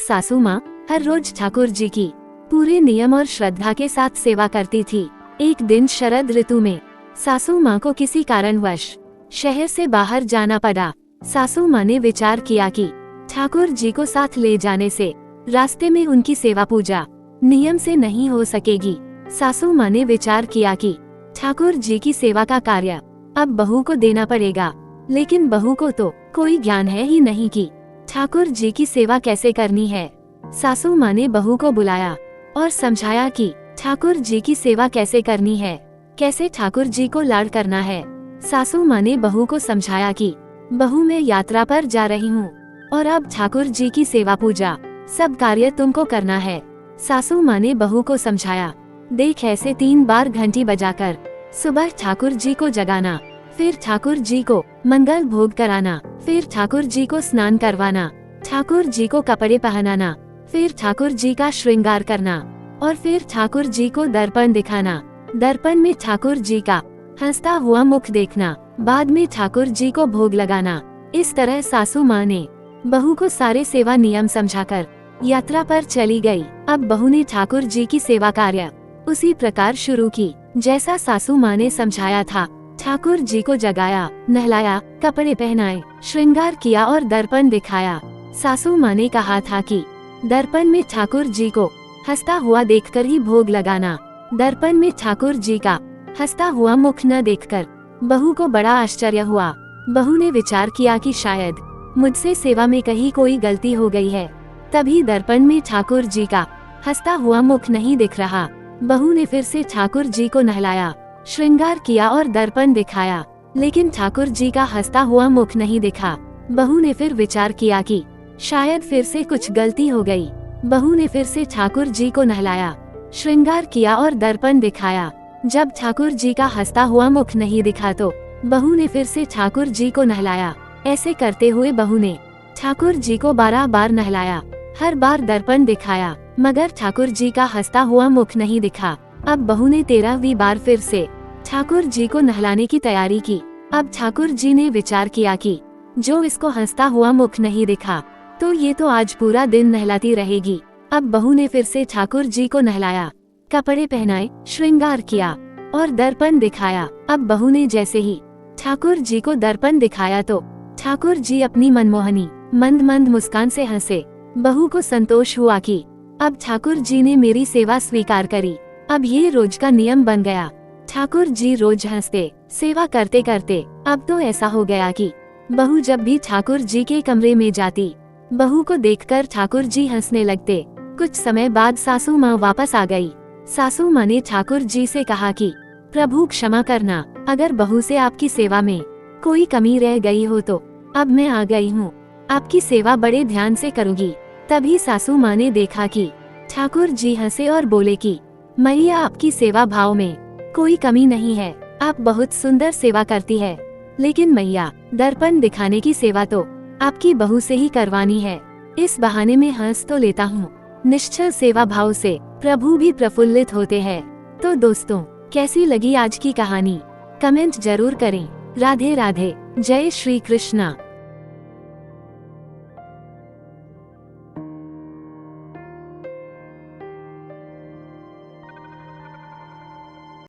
सासू माँ हर रोज ठाकुर जी की पूरे नियम और श्रद्धा के साथ सेवा करती थी। एक दिन शरद ऋतु में सासू माँ को किसी कारणवश शहर से बाहर जाना पड़ा। सासू माँ ने विचार किया कि ठाकुर जी को साथ ले जाने से रास्ते में उनकी सेवा पूजा नियम से नहीं हो सकेगी। सासू माँ ने विचार किया कि ठाकुर जी की सेवा का कार्य अब बहू को देना पड़ेगा, लेकिन बहू को तो कोई ज्ञान है ही नहीं कि ठाकुर जी की सेवा कैसे करनी है। सासू माँ ने बहू को बुलाया और समझाया कि ठाकुर जी की सेवा कैसे करनी है, कैसे ठाकुर जी को लाड़ करना है। सासू माँ ने बहू को समझाया कि बहू मैं यात्रा पर जा रही हूँ और अब ठाकुर जी की सेवा पूजा सब कार्य तुमको करना है। सासू माँ ने बहू को समझाया, देख ऐसे 3 बार घंटी बजाकर सुबह ठाकुर जी को जगाना, फिर ठाकुर जी को मंगल भोग कराना, फिर ठाकुर जी को स्नान करवाना, ठाकुर जी को कपड़े पहनाना, फिर ठाकुर जी का श्रृंगार करना और फिर ठाकुर जी को दर्पण दिखाना। दर्पण में ठाकुर जी का हंसता हुआ मुख देखना, बाद में ठाकुर जी को भोग लगाना। इस तरह सासू माँ ने बहू को सारे सेवा नियम समझाकर यात्रा पर चली गई। अब बहू ने ठाकुर जी की सेवा कार्य उसी प्रकार शुरू की जैसा सासू माँ ने समझाया था। ठाकुर जी को जगाया, नहलाया, कपड़े पहनाए, श्रृंगार किया और दर्पण दिखाया। सासू माँ ने कहा था कि दर्पण में ठाकुर जी को हंसता हुआ देखकर ही भोग लगाना। दर्पण में ठाकुर जी का हंसता हुआ मुख न देखकर बहू को बड़ा आश्चर्य हुआ। बहू ने विचार किया कि शायद मुझसे सेवा में कहीं कोई गलती हो गई है, तभी दर्पण में ठाकुर जी का हंसता हुआ मुख नहीं दिख रहा। बहू ने फिर से ठाकुर जी को नहलाया, श्रृंगार किया और दर्पण दिखाया, लेकिन ठाकुर जी का हंसता हुआ मुख नहीं दिखा। बहू ने फिर विचार किया कि शायद फिर से कुछ गलती हो गई। बहू ने फिर से ठाकुर जी को नहलाया, श्रृंगार किया और दर्पण दिखाया। जब ठाकुर जी का हंसता हुआ मुख नहीं दिखा तो बहू ने फिर से ठाकुर जी को नहलाया। ऐसे करते हुए बहू ने ठाकुर जी को 12 बार नहलाया, हर बार दर्पण दिखाया, मगर ठाकुर जी का हंसता हुआ मुख नहीं दिखा। अब बहू ने 13वीं बार फिर से ठाकुर जी को नहलाने की तैयारी की। अब ठाकुर जी ने विचार किया कि जो इसको हंसता हुआ मुख नहीं दिखा तो ये तो आज पूरा दिन नहलाती रहेगी। अब बहू ने फिर से ठाकुर जी को नहलाया, कपड़े पहनाए, श्रृंगार किया और दर्पण दिखाया। अब बहू ने जैसे ही ठाकुर जी को दर्पण दिखाया तो ठाकुर जी अपनी मनमोहनी मंद मंद मुस्कान से हंसे। बहू को संतोष हुआ कि अब ठाकुर जी ने मेरी सेवा स्वीकार करी, अब ये रोज का नियम बन गया। ठाकुर जी रोज हंसते, सेवा करते करते अब तो ऐसा हो गया कि बहू जब भी ठाकुर जी के कमरे में जाती, बहू को देखकर ठाकुर जी हंसने लगते। कुछ समय बाद सासू माँ वापस आ गई। सासू माँ ने ठाकुर जी से कहा कि प्रभु क्षमा करना, अगर बहू से आपकी सेवा में कोई कमी रह गई हो तो अब मैं आ गई हूँ, आपकी सेवा बड़े ध्यान से करूँगी। तभी सासू माँ ने देखा कि ठाकुर जी हंसे और बोले कि मैया आपकी सेवा भाव में कोई कमी नहीं है, आप बहुत सुंदर सेवा करती है, लेकिन मैया दर्पण दिखाने की सेवा तो आपकी बहू से ही करवानी है। इस बहाने में हंस तो लेता हूँ, निश्चल सेवा भाव से प्रभु भी प्रफुल्लित होते हैं। तो दोस्तों, कैसी लगी आज की कहानी? कमेंट जरूर करें। राधे राधे, जय श्री कृष्णा।